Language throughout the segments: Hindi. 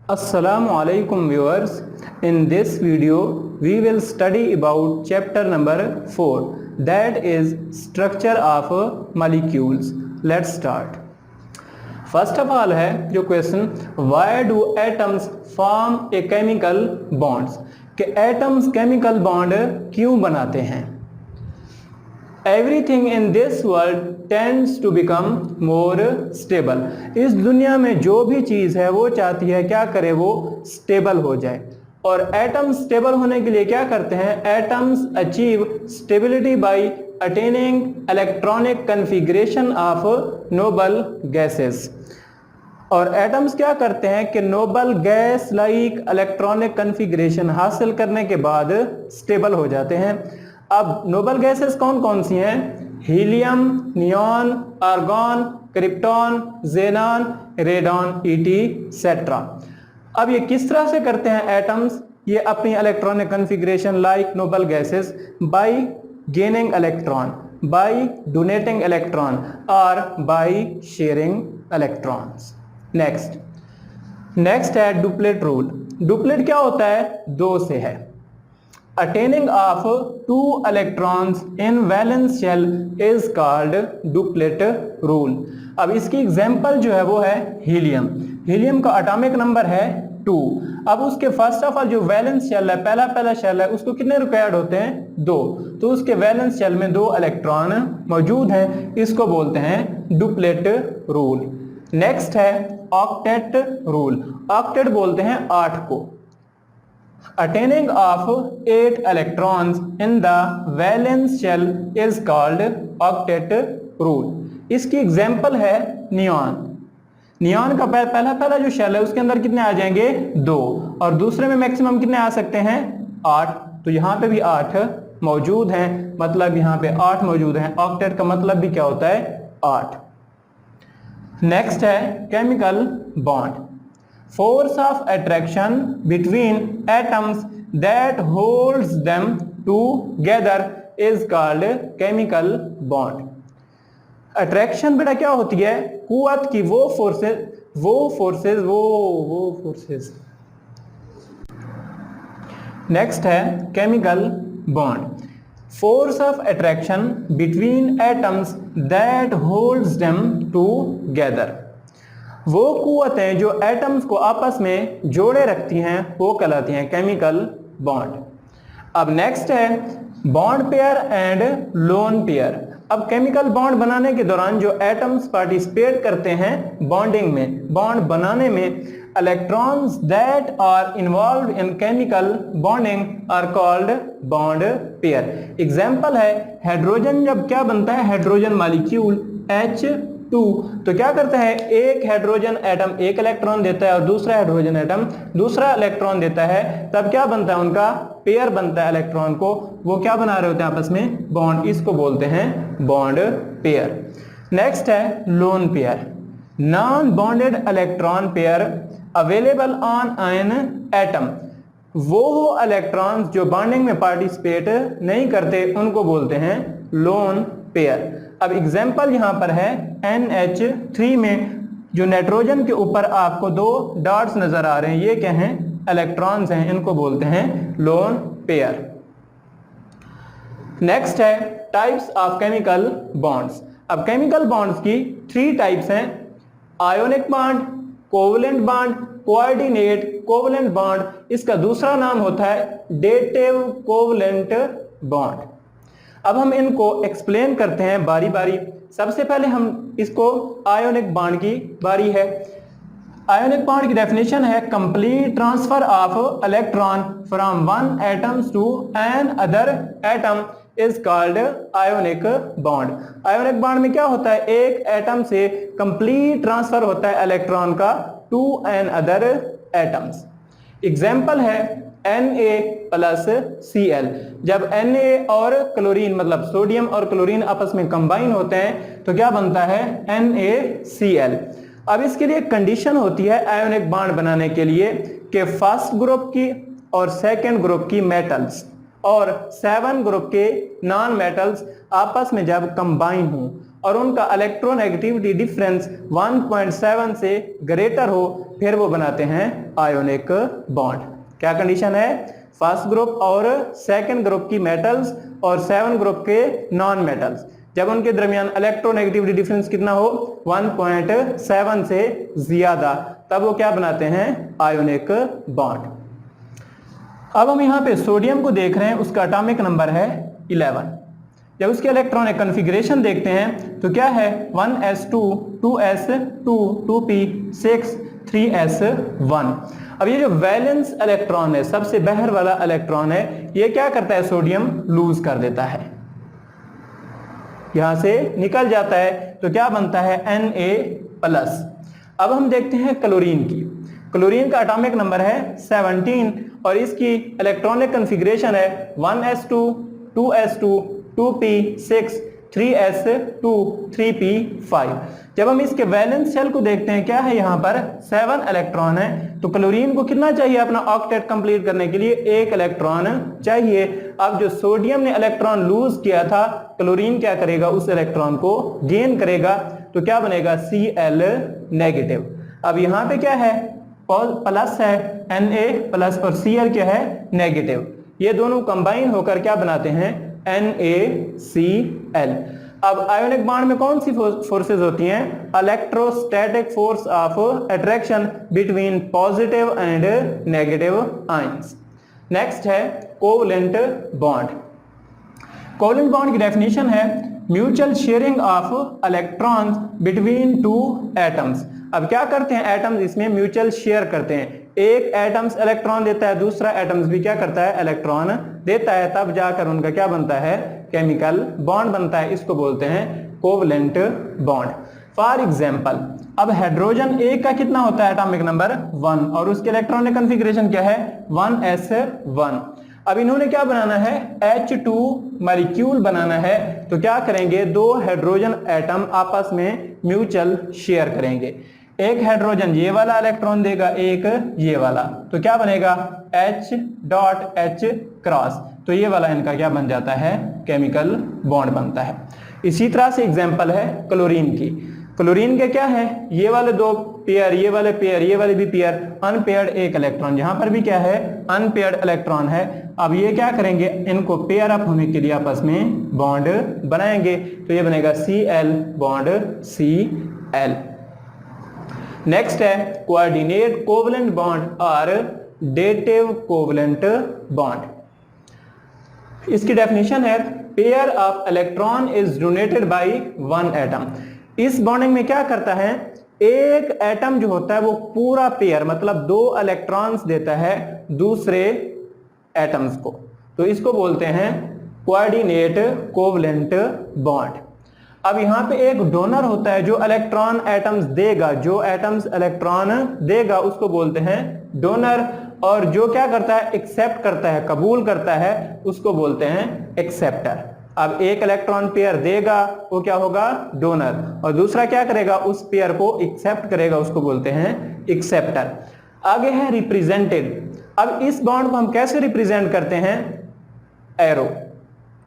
Assalamu alaikum viewers. In this video we will study about chapter number 4, that is structure of molecules. Let's start. First of all है जो question, why do atoms form a chemical bonds, कि atoms chemical bond क्यों बनाते हैं. Everything in this world tends to become more stable. इस दुनिया में जो भी चीज़ है वो चाहती है क्या करे, वो स्टेबल हो जाए. और एटम्स स्टेबल होने के लिए क्या करते हैं, atoms achieve stability by attaining electronic configuration of noble gases. और एटम्स क्या करते हैं कि noble gas like electronic configuration हासिल करने के बाद स्टेबल हो जाते हैं. अब नोबल गैसेस कौन कौन सी हैं, helium, neon, argon, krypton, xenon, radon, etcetera. अब ये किस तरह से करते हैं एटम्स, ये अपनी electronic configuration like noble gases by gaining electron, by donating electron और बाय शेयरिंग इलेक्ट्रॉन्स. नेक्स्ट है डुप्लेट रूल. डुप्लेट क्या होता है, दो से है. Attaining of 2 electrons in valence shell is called duplet rule. अब इसकी एग्जांपल जो है वो है हीलियम. हीलियम का एटॉमिक नंबर है 2. अब उसके फर्स्ट ऑफ ऑल जो वैलेंस शेल है, पहला शेल है, उसको कितने रिक्वायर्ड होते हैं, 2. तो उसके वैलेंस शेल में 2 इलेक्ट्रॉन मौजूद हैं, इसको बोलते हैं डुप्लेट रूल. नेक्स्ट है ऑक्टेट रूल. ऑक्टेट बोलते हैं 8 को. Attaining of 8 electrons in the valence shell is called octet rule. इसकी एग्जांपल है नियॉन. नियॉन का पहला जो शेल है उसके अंदर कितने आ जाएंगे, 2, और दूसरे में मैक्सिमम कितने आ सकते हैं, 8. तो यहाँ पे भी 8 मौजूद हैं, मतलब यहाँ पे 8 मौजूद हैं. ऑक्टेट का मतलब भी क्या होता है, 8. नेक्स्ट है chemical bond. Force of attraction between atoms that holds them together is called chemical bond. Attraction बेटा क्या होती है, कुव्वत की वो फोर्सेस. नेक्स्ट है chemical bond. Force of attraction between atoms that holds them together. वो कुव्वतें जो एटम्स को आपस में जोड़े रखती हैं वो कहलाती हैं केमिकल बॉन्ड. अब नेक्स्ट है bond pair and lone pair. अब केमिकल बॉन्ड बनाने के दौरान जो एटम्स पार्टिसिपेट करते हैं बॉन्डिंग में, बॉन्ड बनाने में, electrons that are involved in chemical bonding are called bond pair. Example है हाइड्रोजन. जब क्या बनता है, हाइड्रोजन मॉलिक्यूल H2, तो क्या करता है, एक हाइड्रोजन एटम एक इलेक्ट्रॉन देता है और दूसरा हाइड्रोजन एटम दूसरा इलेक्ट्रॉन देता है, तब क्या बनता है, उनका पेयर बनता है. इलेक्ट्रॉन को वो क्या बना रहे होते हैं आपस में, बॉन्ड. इसको बोलते हैं बॉन्ड पेयर. नेक्स्ट है lone pair. Non bonded electron pair available on an atom. वो इलेक्ट्रॉन्स जो बॉन्डिंग में पार्टिसिपेट नहीं करते उनको बोलते हैं लोन पेयर. अब एग्जांपल यहां पर है NH3 में जो नाइट्रोजन के ऊपर आपको 2 डॉट्स नजर आ रहे हैं, ये क्या हैं, इलेक्ट्रॉन्स हैं, इनको बोलते हैं लोन पेयर. नेक्स्ट है टाइप्स ऑफ केमिकल बॉन्ड्स. अब केमिकल बॉन्ड्स की 3 टाइप्स हैं, ionic bond, covalent bond, coordinate covalent bond. इसका दूसरा नाम होता है डेटिव कोवलेंट बॉन्ड. अब हम इनको एक्सप्लेन करते हैं बारी बारी. सबसे पहले हम इसको आयोनिक बॉन्ड की बारी है. आयोनिक बॉन्ड की डेफिनेशन है complete transfer of electron from one atoms to another atom is called ionic bond. Ionic bond में क्या होता है, एक एटम से कंप्लीट ट्रांसफर होता है इलेक्ट्रॉन का to another atoms. Example है Na+Cl. जब Na और क्लोरीन मतलब सोडियम और क्लोरीन आपस में कंबाइन होते हैं तो क्या बनता है, NaCl. अब इसके लिए कंडीशन होती है आयोनिक बॉन्ड बनाने के लिए कि फर्स्ट ग्रुप की और सेकंड ग्रुप की मेटल्स और 7 ग्रुप के नॉन मेटल्स आपस में जब कंबाइन हों और उनका इलेक्ट्रोनेगेटिविटी डिफरेंस 1.7 से ग्रेटर हो, फिर वो बनाते हैं आयोनिक बॉन्ड। क्या कंडीशन है? फर्स्ट ग्रुप और सेकंड ग्रुप की मेटल्स और 7 ग्रुप के नॉन मेटल्स, जब उनके दरमियान इलेक्ट्रोनेगेटिविटी डिफरेंस कितना हो 1.7 से ज्यादा, तब वो क्या बनाते हैं? Ionic bond. अब हम यहाँ पे सोडियम को देख रहे हैं, उसका एटॉमिक नंबर है 11। जब उसके इलेक्ट्रॉनिक कॉन्फ़िगरेशन देखते हैं तो क्या है? 1s2 2s2 2p6 3s1। अब ये जो वैलेंस इलेक्ट्रॉन है, सबसे बाहर वाला इलेक्ट्रॉन है, ये क्या करता है? सोडियम लूज कर देता है, यहां से निकल जाता है, तो क्या बनता है? Na+। अब हम देखते हैं क्लोरीन की। क्लोरीन का एटॉमिक नंबर है 17 और इसकी इलेक्ट्रॉनिक कॉन्फ़िगरेशन है 1s2 2s2 2p6 3s2 3p5। जब हम इसके वैलेंस शेल को देखते हैं, क्या है? यहाँ पर 7 इलेक्ट्रॉन है, तो क्लोरीन को कितना चाहिए अपना ऑक्टेट कंप्लीट करने के लिए? 1 इलेक्ट्रॉन चाहिए। अब जो सोडियम ने इलेक्ट्रॉन लूज किया था, क्लोरीन क्या करेगा? उस इलेक्ट्रॉन को गेन करेगा, तो क्या बनेगा? Cl-। अब यहाँ पे क्या है? प्लस है Na+ और Cl क्या है? नेगेटिव। ये दोनों कंबाइन होकर क्या बनाते हैं? NaCl। अब आयोनिक बॉन्ड में कौन सी फोर्सेस होती हैं? Electrostatic force of attraction between positive and negative ions. Next है कोवलेंट बॉन्ड। कोवलेंट बॉन्ड की डेफिनेशन है mutual sharing of electrons between two atoms. अब क्या करते हैं एटम्स? इसमें म्यूचुअल शेयर करते हैं, एक एटम्स इलेक्ट्रॉन देता है, दूसरा एटम्स भी क्या करता है? इलेक्ट्रॉन देता है, तब जाकर उनका क्या बनता है? केमिकल बॉन्ड बनता है। इसको बोलते हैं कोवलेंट बॉन्ड। फॉर एग्जांपल, अब हाइड्रोजन एक का कितना होता है? एटॉमिक नंबर 1 और उसके इलेक्ट्रॉनिक कॉन्फ़िगरेशन क्या है? 1s1। अब इन्होंने क्या बनाना है? H2 मॉलिक्यूल बनाना है, तो क्या करेंगे? 2 हाइड्रोजन एटम आपस में म्यूचुअल शेयर करेंगे। एक हाइड्रोजन ये वाला इलेक्ट्रॉन देगा, एक ये वाला, तो क्या बनेगा? H.H क्रॉस, तो ये वाला इनका क्या बन जाता है? केमिकल बॉन्ड बनता है। इसी तरह से एग्जांपल है क्लोरीन की। क्लोरीन के क्या है? ये वाले 2 पेयर, ये वाले पेयर, ये वाले भी पेयर, अनपेयर्ड एक इलेक्ट्रॉन, यहां पर भी क्या है? अनपेयर्ड इलेक्ट्रॉन है। अब ये क्या करेंगे? इनको पेयर अप होने के लिए आपस में बॉन्ड बनाएंगे, तो ये बनेगा Cl बॉन्ड Cl। नेक्स्ट है कोऑर्डिनेट कोवलेंट बॉन्ड और डेटिव कोवलेंट बॉन्ड। इसकी डेफिनेशन है pair of electron is donated bye 1 atom. इस बॉन्डिंग में क्या करता है? एक एटम जो होता है वो पूरा पेयर, मतलब 2 इलेक्ट्रॉन्स देता है दूसरे एटम्स को, तो इसको बोलते हैं कोऑर्डिनेट कोवलेंट बॉन्ड। अब यहाँ पे एक डोनर होता है जो इलेक्ट्रॉन एटम्स देगा, जो एटम्स इलेक्ट्रॉन देगा उसको बोलते हैं डोनर, और जो क्या करता है? एक्सेप्ट करता है, कबूल करता है, उसको बोलते हैं एक्सेप्टर। अब एक इलेक्ट्रॉन पेयर देगा, वो क्या होगा? डोनर, और दूसरा क्या करेगा? उस पेयर को एक्सेप्ट करेगा, उसको बोलते हैं एक्सेप्टर। आगे है रिप्रेजेंटेड। अब इस बॉन्ड को हम कैसे रिप्रेजेंट करते हैं? एरो।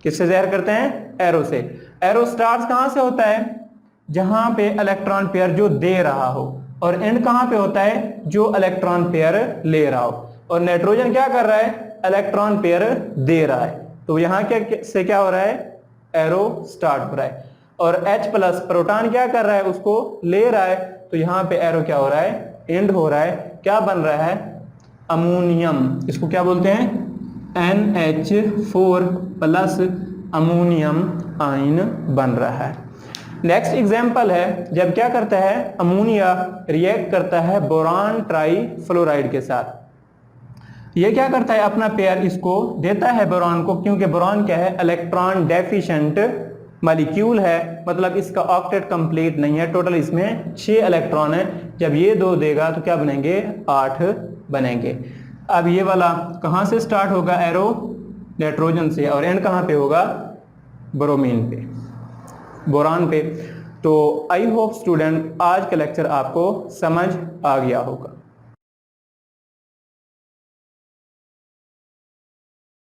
किससे ज़ाहिर करते हैं? एरो से। एरो स्टार्ट कहां से होता है? जहां पे इलेक्ट्रॉन पेयर जो दे रहा हो, और एंड कहां पे होता है? जो इलेक्ट्रॉन पेयर ले रहा हो। और नाइट्रोजन क्या कर रहा है? इलेक्ट्रॉन पेयर दे रहा है, तो यहां क्या से क्या हो रहा है? एरो स्टार्ट हो रहा है। और H+ प्रोटॉन क्या कर रहा है? उसको ले रहा है, तो यहां पे एरो क्या हो रहा है? एंड हो रहा है। क्या बन रहा है? अमोनियम। इसको क्या बोलते हैं? NH4+ अमोनियम आयन बन रहा है। नेक्स्ट एग्जाम्पल है, जब क्या करता है? अमोनिया रिएक्ट करता है बोरान ट्राईफ्लोराइड के साथ। ये क्या करता है? अपना पेयर इसको देता है बोरान को, क्योंकि बोरान क्या है? इलेक्ट्रॉन डेफिशिएंट मॉलिक्यूल है, मतलब इसका ऑक्टेट कंप्लीट नहीं है। टोटल इसमें 6 इलेक्ट्रॉन है। जब ये 2 देगा तो क्या बनेंगे? 8 बनेंगे। अब ये वाला कहां से स्टार्ट होगा? एरो नाइट्रोजन से, और एंड कहां पे होगा? ब्रोमीन पे, बोरान पे। तो आई होप स्टूडेंट आज का लेक्चर आपको समझ आ गया होगा।